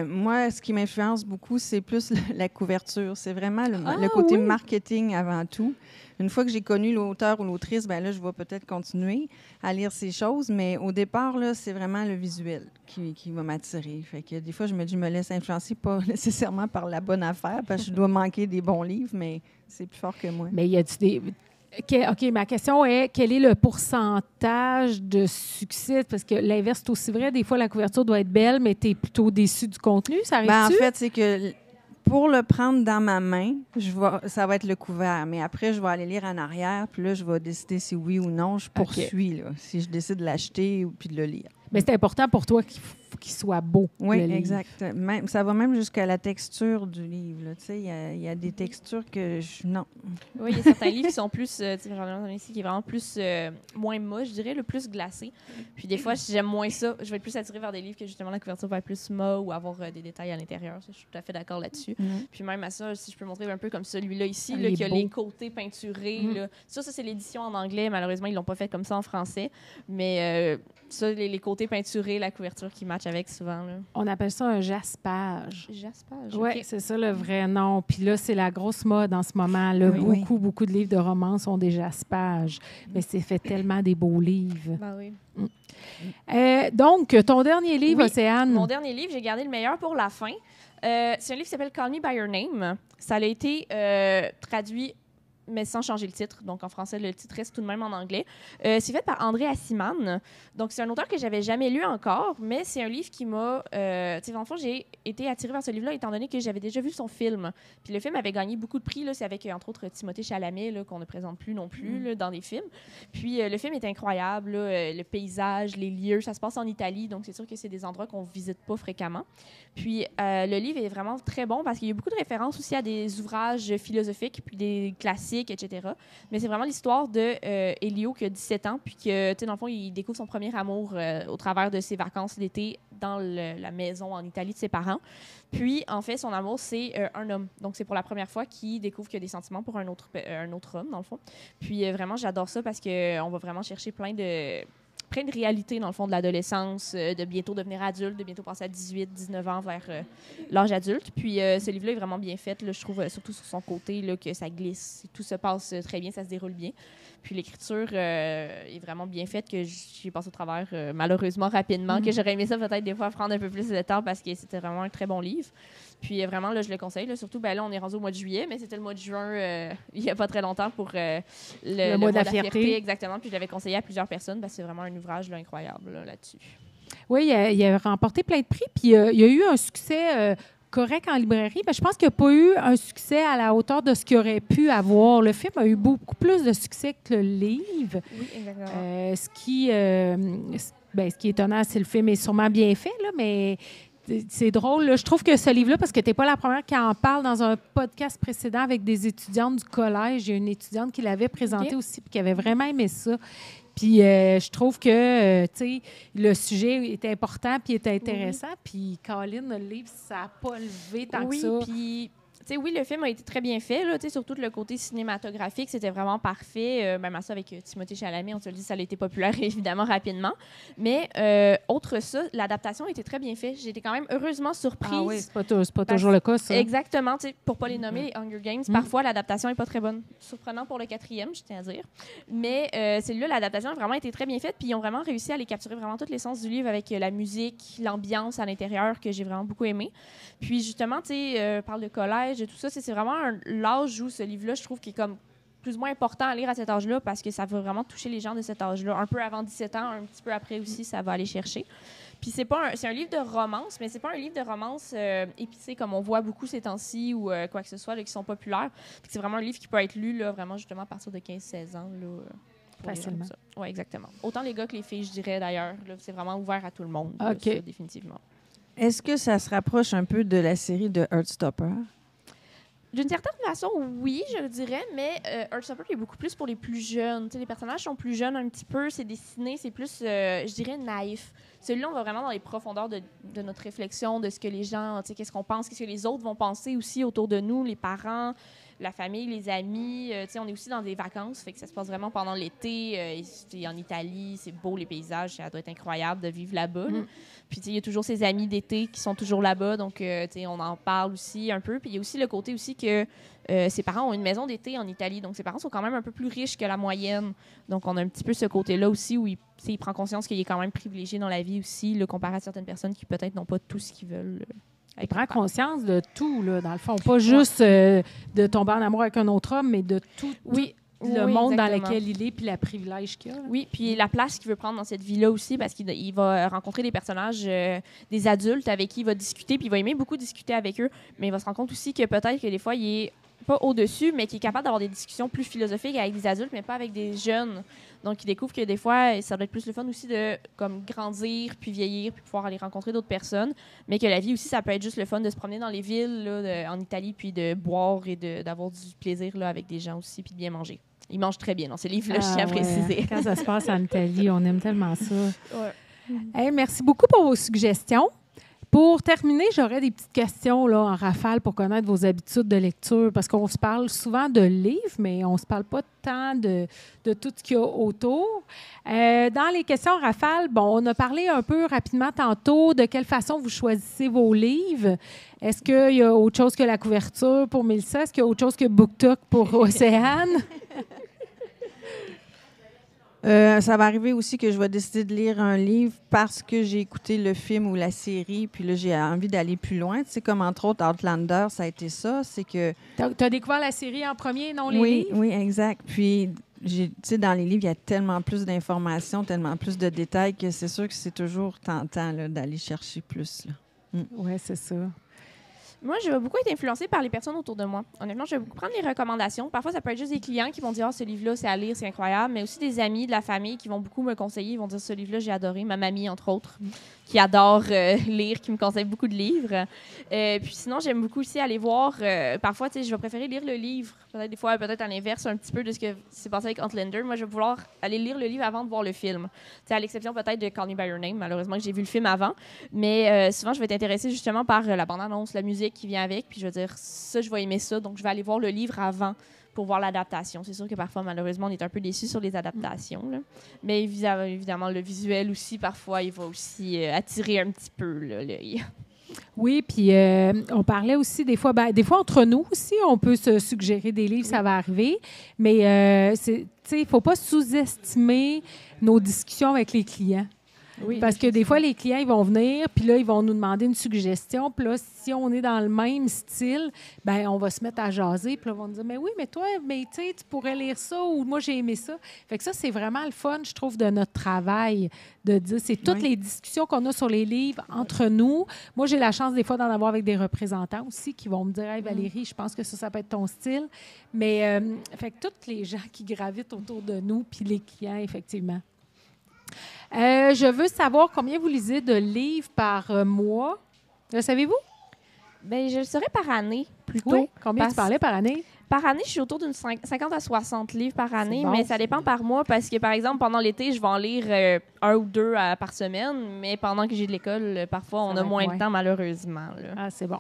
Moi, ce qui m'influence beaucoup, c'est plus la couverture. C'est vraiment le côté marketing avant tout. Une fois que j'ai connu l'auteur ou l'autrice, ben là, je vais peut-être continuer à lire ces choses, mais au départ, là, c'est vraiment le visuel qui va m'attirer. Fait que des fois, je me laisse influencer pas nécessairement par la bonne affaire, parce que je dois manquer des bons livres, mais c'est plus fort que moi. Mais y a-tu des... OK, ma question est, quel est le pourcentage de succès? Parce que l'inverse, c'est aussi vrai. Des fois, la couverture doit être belle, mais tu es plutôt déçu du contenu. Ça arrive-tu? Ben, en fait, c'est que pour le prendre dans ma main, ça va être le couvert. Mais après, je vais aller lire en arrière, puis là, je vais décider si oui ou non je poursuis, là, si je décide de l'acheter ou puis de le lire. Mais c'est important pour toi qu'il soit beau. Oui, exact. Même, ça va même jusqu'à la texture du livre. Tu sais, il y a des textures que non. Oui, il y a certains livres qui sont plus, j'en ai un ici qui est vraiment plus, moins moche, je dirais, le plus glacé. Puis des fois, si j'aime moins ça, je vais être plus attirée vers des livres que justement la couverture va être plus mat ou avoir des détails à l'intérieur. Je suis tout à fait d'accord là-dessus. Puis même à ça, si je peux montrer un peu comme celui-là ici, là, qui a les côtés peinturés. Là. Ça, c'est l'édition en anglais. Malheureusement, ils l'ont pas fait comme ça en français. Mais ça, les côtés peinturés, la couverture qui match avec souvent. Là. On appelle ça un jaspage. Jaspage, Oui, okay. c'est ça le vrai nom. Puis là, c'est la grosse mode en ce moment. Là. Oui. Beaucoup de livres de romance ont des jaspages. Mais c'est fait tellement des beaux livres. Ben oui. Donc, ton dernier livre, Océane? Mon dernier livre, j'ai gardé le meilleur pour la fin. C'est un livre qui s'appelle Call Me By Your Name. Ça a été traduit, mais sans changer le titre. Donc, en français, le titre reste tout de même en anglais. C'est fait par André Assiman. Donc, c'est un auteur que j'avais jamais lu encore, mais c'est un livre qui m'a... tu sais, dans le fond, j'ai été attirée vers ce livre-là étant donné que j'avais déjà vu son film. Puis le film avait gagné beaucoup de prix. Là. C'est avec, entre autres, Timothée Chalamet, là, qu'on ne présente plus non plus là, dans des films. Puis le film est incroyable. Là, le paysage, les lieux, ça se passe en Italie. Donc, c'est sûr que c'est des endroits qu'on ne visite pas fréquemment. Puis le livre est vraiment très bon parce qu'il y a beaucoup de références aussi à des ouvrages philosophiques puis des classiques, etc. Mais c'est vraiment l'histoire de Elio qui a 17 ans puis que, tu sais, dans le fond, il découvre son premier amour au travers de ses vacances d'été dans la maison en Italie de ses parents. Puis, en fait, son amour, c'est un homme. Donc, c'est pour la première fois qu'il découvre qu'il y a des sentiments pour un autre homme, dans le fond. Puis, vraiment, j'adore ça parce qu'on va vraiment chercher plein de réalités, dans le fond, de l'adolescence, de bientôt devenir adulte, de bientôt passer à 18, 19 ans vers l'âge adulte. Puis ce livre-là est vraiment bien fait, là, je trouve, surtout sur son côté, là, que ça glisse. Tout se passe très bien, ça se déroule bien. Puis l'écriture est vraiment bien faite, que j'ai passé au travers, malheureusement, rapidement, que j'aurais aimé ça peut-être des fois prendre un peu plus de temps parce que c'était vraiment un très bon livre. Puis vraiment, là, je le conseille. Là, surtout, ben, là, on est rendu au mois de juillet, mais c'était le mois de juin, il n'y a pas très longtemps, pour le mois de la fierté. Exactement. Puis je l'avais conseillé à plusieurs personnes parce que c'est vraiment un ouvrage là, incroyable là-dessus. Oui, il a remporté plein de prix. Puis il y a eu un succès correct en librairie. Mais je pense qu'il n'y a pas eu un succès à la hauteur de ce qu'il aurait pu avoir. Le film a eu beaucoup plus de succès que le livre. Oui, exactement. Ce qui est étonnant, c'est que le film est sûrement bien fait, là, mais... C'est drôle. Là. Je trouve que ce livre-là, parce que tu n'es pas la première qui en parle dans un podcast précédent avec des étudiantes du collège. Il y a une étudiante qui l'avait présenté aussi et qui avait vraiment aimé ça. Puis je trouve que le sujet est important puis est intéressant. Puis Colin, le livre, ça n'a pas levé tant que ça. Puis... oui, le film a été très bien fait, là, surtout le côté cinématographique, c'était vraiment parfait. Même à ça, avec Timothée Chalamet, on se le dit, ça a été populaire, évidemment, rapidement. Mais, autre ça, l'adaptation a été très bien faite. J'ai été quand même heureusement surprise. Ah oui, c'est pas toujours le cas, ça. Exactement, pour ne pas les nommer, les Hunger Games, parfois, l'adaptation n'est pas très bonne. Surprenant pour le 4e, je tiens à dire. Mais, celui-là, l'adaptation a vraiment été très bien faite, puis ils ont vraiment réussi à les capturer vraiment tous les sens du livre avec la musique, l'ambiance à l'intérieur, que j'ai vraiment beaucoup aimé. Puis, justement, parle de collège, tout ça, c'est vraiment l'âge où ce livre-là, je trouve, qui est comme plus ou moins important à lire à cet âge-là parce que ça va vraiment toucher les gens de cet âge-là. Un peu avant 17 ans, un petit peu après aussi, ça va aller chercher. Puis c'est un livre de romance, mais c'est pas un livre de romance épicé comme on voit beaucoup ces temps-ci ou quoi que ce soit là, qui sont populaires. C'est vraiment un livre qui peut être lu là, vraiment justement à partir de 15-16 ans. Là, facilement. Oui, exactement. Autant les gars que les filles, je dirais d'ailleurs. Là, c'est vraiment ouvert à tout le monde. OK. Là, ça, définitivement. Est-ce que ça se rapproche un peu de la série de Heartstopper? D'une certaine façon, oui, je le dirais, mais Heartstopper est beaucoup plus pour les plus jeunes. T'sais, les personnages sont plus jeunes un petit peu, c'est dessiné, c'est plus, je dirais, naïf. Celui-là, on va vraiment dans les profondeurs de notre réflexion, de ce que les gens, qu'est-ce qu'on pense, qu'est-ce que les autres vont penser aussi autour de nous, les parents, la famille, les amis. On est aussi dans des vacances, fait que ça se passe vraiment pendant l'été. En Italie, c'est beau, les paysages, ça doit être incroyable de vivre là-bas. Là. Puis il y a toujours ses amis d'été qui sont toujours là-bas, donc on en parle aussi un peu. Puis il y a aussi le côté aussi que ses parents ont une maison d'été en Italie, donc ses parents sont quand même un peu plus riches que la moyenne. Donc on a un petit peu ce côté-là aussi où il prend conscience qu'il est quand même privilégié dans la vie aussi, là, comparé à certaines personnes qui peut-être n'ont pas tout ce qu'ils veulent. Il prend conscience de tout, là, dans le fond. Pas juste de tomber en amour avec un autre homme, mais de tout le monde dans lequel il est puis la privilège qu'il a. Là. Oui, puis la place qu'il veut prendre dans cette vie-là aussi, parce qu'il va rencontrer des personnages, des adultes avec qui il va discuter, puis il va aimer beaucoup discuter avec eux, mais il va se rendre compte aussi que peut-être que des fois, il est pas au-dessus, mais qui est capable d'avoir des discussions plus philosophiques avec des adultes, mais pas avec des jeunes. Donc, il découvre que des fois, ça doit être plus le fun aussi de comme grandir, puis vieillir, puis pouvoir aller rencontrer d'autres personnes, mais que la vie aussi, ça peut être juste le fun de se promener dans les villes là, en Italie, puis de boire et d'avoir du plaisir là, avec des gens aussi, puis de bien manger. Il mange très bien dans ce livre-là, je tiens à préciser. Quand ça se passe en Italie, on aime tellement ça. Ouais. Hey, merci beaucoup pour vos suggestions. Pour terminer, j'aurais des petites questions là, en rafale pour connaître vos habitudes de lecture, parce qu'on se parle souvent de livres, mais on ne se parle pas tant de tout ce qu'il y a autour. Dans les questions en rafale, on a parlé un peu rapidement tantôt de quelle façon vous choisissez vos livres. Est-ce qu'il y a autre chose que la couverture pour Mélissa? Est-ce qu'il y a autre chose que BookTok pour Océane? Ça va arriver aussi que je vais décider de lire un livre parce que j'ai écouté le film ou la série, puis là, j'ai envie d'aller plus loin. Tu sais, comme entre autres Outlander, ça a été ça. C'est que... Tu as découvert la série en premier, non les livres? Oui, exact. Puis, tu sais, dans les livres, il y a tellement plus d'informations, tellement plus de détails que c'est sûr que c'est toujours tentant là, d'aller chercher plus. Oui, c'est ça. Moi, je vais beaucoup être influencée par les personnes autour de moi. Honnêtement, je vais beaucoup prendre les recommandations. Parfois, ça peut être juste des clients qui vont dire « Ah, ce livre-là, c'est à lire, c'est incroyable », mais aussi des amis de la famille qui vont beaucoup me conseiller. Ils vont dire « Ce livre-là, j'ai adoré ». Ma mamie, entre autres, qui adore lire, qui me conseille beaucoup de livres. Puis sinon, j'aime beaucoup aussi aller voir... parfois, tu sais, je vais préférer lire le livre. Peut-être des fois, peut-être à l'inverse un petit peu de ce que s'est passé avec Outlander. Moi, je vais vouloir aller lire le livre avant de voir le film. Tu sais, à l'exception peut-être de Call Me By Your Name. Malheureusement, que j'ai vu le film avant. Mais souvent, je vais être intéressée justement par la bande-annonce, la musique qui vient avec. Puis je veux dire, ça, je vais aimer ça. Donc, je vais aller voir le livre avant pour voir l'adaptation. C'est sûr que parfois, malheureusement, on est un peu déçus sur les adaptations. Là. Mais évidemment, le visuel aussi, parfois, il va aussi attirer un petit peu l'œil. Oui, puis on parlait aussi des fois entre nous aussi, on peut se suggérer des livres, ça va arriver, mais il ne faut pas sous-estimer nos discussions avec les clients. Oui, parce que des fois, les clients, ils vont venir, puis là, ils vont nous demander une suggestion. Puis là, si on est dans le même style, ben on va se mettre à jaser. Puis là, ils vont nous dire, mais oui, mais toi, mais tu sais, tu pourrais lire ça ou moi, j'ai aimé ça. Fait que ça, c'est vraiment le fun, je trouve, de notre travail, de dire, c'est toutes les discussions qu'on a sur les livres entre nous. Moi, j'ai la chance des fois d'en avoir avec des représentants aussi qui vont me dire, hey, Valérie, je pense que ça peut être ton style. Mais, fait que tous les gens qui gravitent autour de nous, puis les clients, effectivement. Je veux savoir combien vous lisez de livres par mois. Le savez-vous? Bien, je le saurais par année, plutôt. Oui? Combien tu parlais par année? Par année, je suis autour d'une 50 à 60 livres par année, bon, mais ça dépend par mois parce que, par exemple, pendant l'été, je vais en lire 1 ou 2 par semaine, mais pendant que j'ai de l'école, parfois, on a moins de temps, malheureusement. Là. Ah, c'est bon.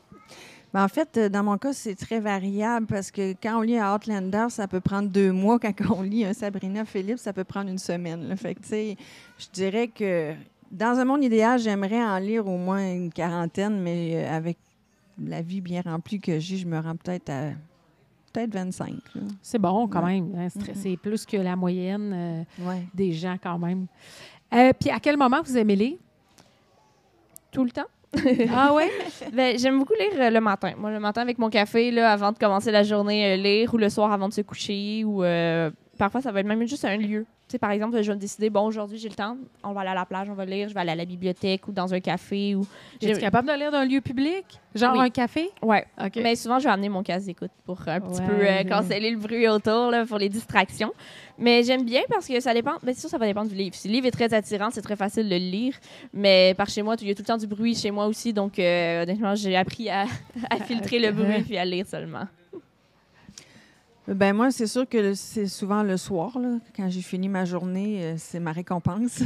Ben, en fait, dans mon cas, c'est très variable parce que quand on lit Outlander, ça peut prendre 2 mois. Quand on lit un Sabrina Phillips, ça peut prendre 1 semaine. Là. Fait que, tu sais, je dirais que dans un monde idéal, j'aimerais en lire au moins une quarantaine, mais avec la vie bien remplie que j'ai, je me rends peut-être à 25. Là. C'est bon quand même. Hein, c'est plus que la moyenne des gens quand même. Puis à quel moment vous aimez lire? Tout le temps. Ah oui? Ben, j'aime beaucoup lire le matin. Moi, le matin avec mon café, là, avant de commencer la journée, lire, ou le soir avant de se coucher, ou parfois, ça va être même juste un lieu. Tu sais, par exemple, je vais me décider, bon, aujourd'hui, j'ai le temps, on va aller à la plage, on va lire, je vais aller à la bibliothèque ou dans un café. Ou... Es-tu capable de lire dans un lieu public? Genre un café? Oui. Okay. Mais souvent, je vais amener mon casque d'écoute pour un petit peu canceller le bruit autour, là, pour les distractions. Mais j'aime bien parce que ça dépend. Mais c'est sûr, ça va dépendre du livre. Si le livre est très attirant, c'est très facile de le lire. Mais par chez moi, il y a tout le temps du bruit chez moi aussi. Donc, honnêtement, j'ai appris à filtrer le bruit puis à lire seulement. Ben moi, c'est sûr que c'est souvent le soir, là, quand j'ai fini ma journée, c'est ma récompense.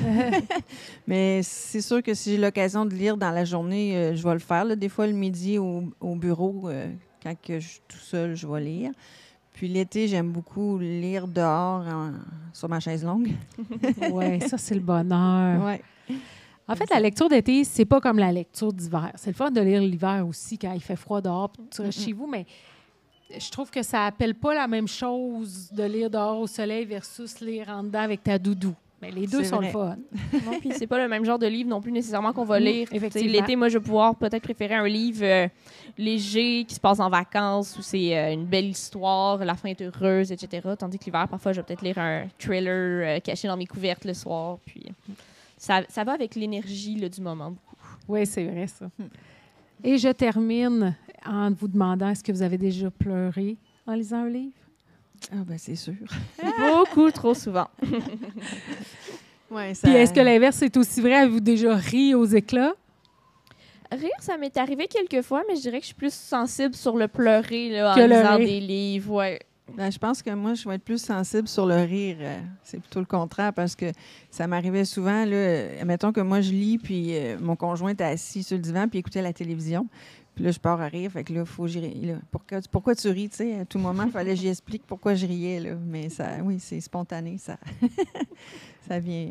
Mais c'est sûr que si j'ai l'occasion de lire dans la journée, je vais le faire. Là. Des fois, le midi au bureau, quand que je suis tout seul, je vais lire. Puis l'été, j'aime beaucoup lire dehors sur ma chaise longue. Oui, ça, c'est le bonheur. Ouais. En fait, la lecture d'été, c'est pas comme la lecture d'hiver. C'est le fun de lire l'hiver aussi quand il fait froid dehors, puis tu restes chez vous, mais je trouve que ça appelle pas la même chose de lire dehors au soleil versus lire en dedans avec ta doudou. Mais les deux C'est sont vrai. le fun. Non, puis c'est pas le même genre de livre non plus nécessairement qu'on va lire. effectivement. T'sais, l'été, moi, je vais pouvoir peut-être préférer un livre léger qui se passe en vacances où c'est une belle histoire, la fin est heureuse, etc. Tandis que l'hiver, parfois, je vais peut-être lire un thriller caché dans mes couvertes le soir. Puis ça va avec l'énergie là, du moment. Oui, c'est vrai, ça. Et je termine en vous demandant, est-ce que vous avez déjà pleuré en lisant un livre? Ah, ben c'est sûr. Beaucoup trop souvent. Ouais, ça... Puis est-ce que l'inverse est aussi vrai? Avez-vous déjà ri aux éclats? Rire, ça m'est arrivé quelques fois, mais je dirais que je suis plus sensible sur le pleurer là, en Que le lisant rire. des livres. Ouais. Ben, je pense que moi, je vais être plus sensible sur le rire. C'est plutôt le contraire parce que ça m'arrivait souvent. Là, mettons que moi, je lis, puis mon conjoint est assis sur le divan, puis écoutait la télévision. Puis là, je pars à rire. Fait que là, il faut que j'y rie. Là, pourquoi tu ris? Tu sais, à tout moment, il fallait que j'y explique pourquoi je riais. Là. Mais ça, oui, c'est spontané. Ça, ça vient.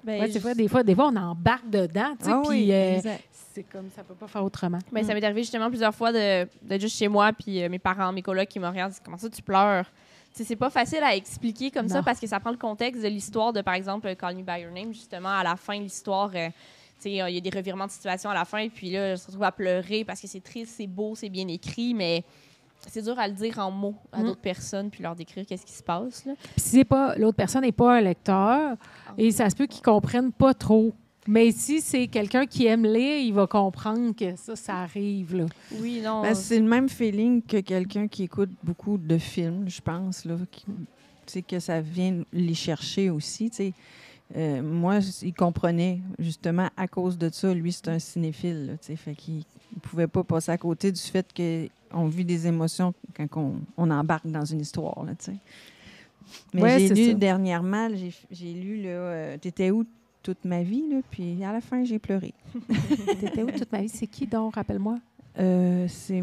Ben, Ouais, c'est vrai, des fois, on embarque dedans, tu sais, Ah oui, puis exact. c'est comme ça peut pas faire autrement. Ben, ça m'est arrivé justement plusieurs fois d'être juste chez moi, puis mes parents, mes colocs qui me regardent, disent comment ça tu pleures? Tu sais, c'est pas facile à expliquer comme ça Non. parce que ça prend le contexte de l'histoire de, par exemple, Call Me By Your Name. Justement, à la fin de l'histoire, tu sais, il y a des revirements de situation à la fin, puis là, je me retrouve à pleurer parce que c'est triste, c'est beau, c'est bien écrit, mais c'est dur à le dire en mots à d'autres personnes puis leur décrire qu'est-ce qui se passe. Là. Puis si l'autre personne n'est pas un lecteur, et ça se peut qu'ils comprennent pas trop. Mais si c'est quelqu'un qui aime lire, il va comprendre que ça arrive, là. Oui, non. Ben, c'est le même feeling que quelqu'un qui écoute beaucoup de films, je pense, là, tu sais, que ça vient les chercher aussi, tu sais. Moi, il comprenait, justement, à cause de ça. Lui, c'est un cinéphile, là, tu sais, fait qu'il ne pouvait pas passer à côté du fait qu'on vit des émotions quand on embarque dans une histoire, là, tu sais. Mais Ouais, j'ai c'est lu ça. dernièrement, j'ai lu, là, T'étais où toute ma vie, là, puis à la fin, j'ai pleuré. T'étais où toute ma vie? C'est qui donc, rappelle-moi? C'est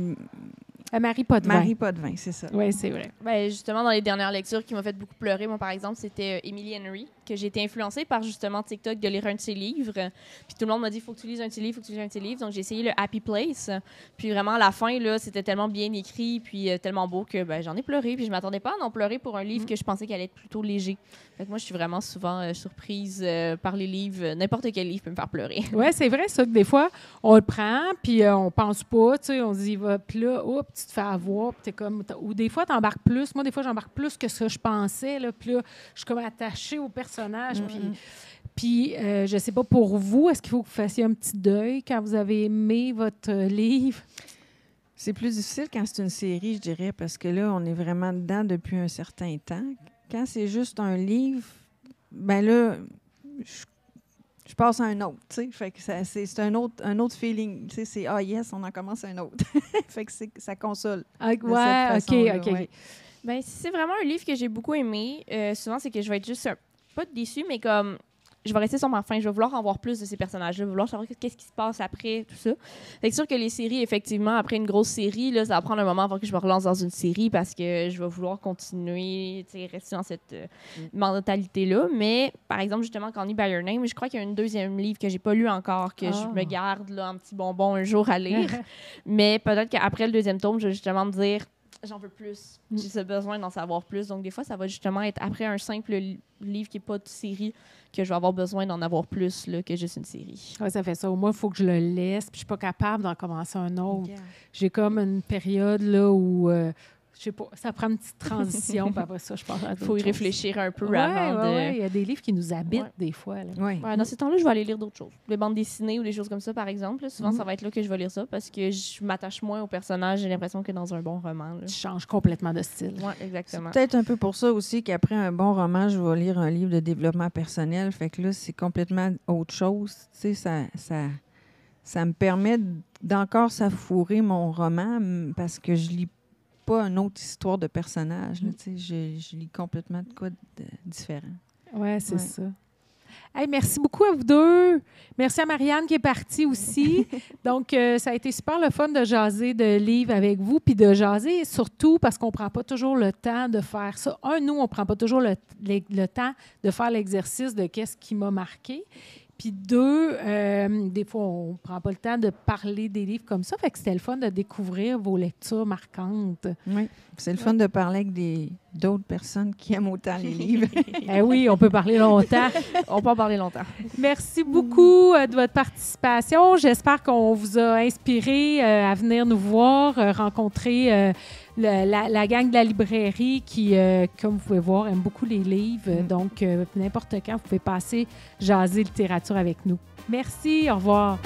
Marie Potvin. Marie Potvin, c'est ça. Oui, c'est vrai. Ben, justement, dans les dernières lectures qui m'ont fait beaucoup pleurer, moi, par exemple, c'était Emily Henry, que j'ai été influencée par, justement, TikTok de lire un de ses livres. Puis tout le monde m'a dit, il faut que tu lises un de ses livres, il faut que tu lises un de ses livres. Donc, j'ai essayé le Happy Place. Puis vraiment, à la fin, là, c'était tellement bien écrit, puis tellement beau que ben, j'en ai pleuré. Puis je m'attendais pas à en pleurer pour un livre que je pensais qu'il allait être plutôt léger. Fait que moi, je suis vraiment souvent surprise par les livres. N'importe quel livre peut me faire pleurer. Oui, c'est vrai, ça, que des fois, on le prend, puis on pense pas, tu sais, on se dit, puis là, oups, tu te fais avoir, puis t'es comme... Ou des fois, t'embarques plus. Moi, des fois, j'embarque plus que ce que je pensais, là, puis là, je suis comme attachée au personnage, puis je sais pas, pour vous, est-ce qu'il faut que vous fassiez un petit deuil quand vous avez aimé votre livre? C'est plus difficile quand c'est une série, je dirais, parce que là, on est vraiment dedans depuis un certain temps. Quand c'est juste un livre, ben là, je passe à un autre, tu sais. Fait que c'est un autre feeling. Tu sais, c'est « Ah yes, on en commence un autre ». Fait que ça console. Ouais, de cette façon-là, OK. ouais. Ben, si c'est vraiment un livre que j'ai beaucoup aimé, souvent, c'est que je vais être juste pas déçue, mais comme je vais rester sur ma faim. Je vais vouloir en voir plus de ces personnages-là. Je vais vouloir savoir qu'est-ce qui se passe après, tout ça. C'est sûr que les séries, effectivement, après une grosse série, là, ça va prendre un moment avant que je me relance dans une série parce que je vais vouloir continuer, rester dans cette mentalité-là. Mais, par exemple, justement, Call Me By Your Name, je crois qu'il y a un deuxième livre que j'ai pas lu encore, que je me garde là, un petit bonbon un jour à lire. Mais peut-être qu'après le deuxième tome, je vais justement me dire j'en veux plus. J'ai ce besoin d'en savoir plus. Donc, des fois, ça va justement être après un simple livre qui n'est pas de série que je vais avoir besoin d'en avoir plus là, que juste une série. Ouais, ça fait ça. Au moins, il faut que je le laisse. Puis, je suis pas capable d'en commencer un autre. Yeah. J'ai comme une période là où, je sais pas, ça prend une petite transition. Puis après ça, je pense à Il faut y réfléchir un peu Ouais, avant de... ouais. Il y a des livres qui nous habitent des fois. Là. Ouais. Ouais, dans ces temps-là, je vais aller lire d'autres choses. Des bandes dessinées ou des choses comme ça, par exemple. Là, souvent, ça va être là que je vais lire ça parce que je m'attache moins au personnage, j'ai l'impression, que dans un bon roman. Là. Tu changes complètement de style. Ouais, C'est exactement. peut-être un peu pour ça aussi qu'après un bon roman, je vais lire un livre de développement personnel. Fait que là, c'est complètement autre chose. Tu sais, ça me permet d'encore savourer mon roman parce que je lis pas une autre histoire de personnage. Là, tu sais, je lis complètement de quoi de différent. Ouais, c'est Ouais. ça. Hey, merci beaucoup à vous deux. Merci à Marianne qui est partie aussi. Donc, ça a été super le fun de jaser de livres avec vous, puis de jaser surtout parce qu'on ne prend pas toujours le temps de faire ça. Nous, on ne prend pas toujours le temps de faire l'exercice de qu'est-ce qui m'a marqué. Puis deux, des fois, on ne prend pas le temps de parler des livres comme ça. Fait que c'était le fun de découvrir vos lectures marquantes. Oui, c'est le fun de parler avec d'autres personnes qui aiment autant les livres. Oui, on peut parler longtemps. On peut en parler longtemps. Merci beaucoup de votre participation. J'espère qu'on vous a inspiré à venir nous voir, rencontrer la gang de la librairie qui, comme vous pouvez voir, aime beaucoup les livres. Donc, n'importe quand, vous pouvez passer jaser littérature avec nous. Merci, au revoir.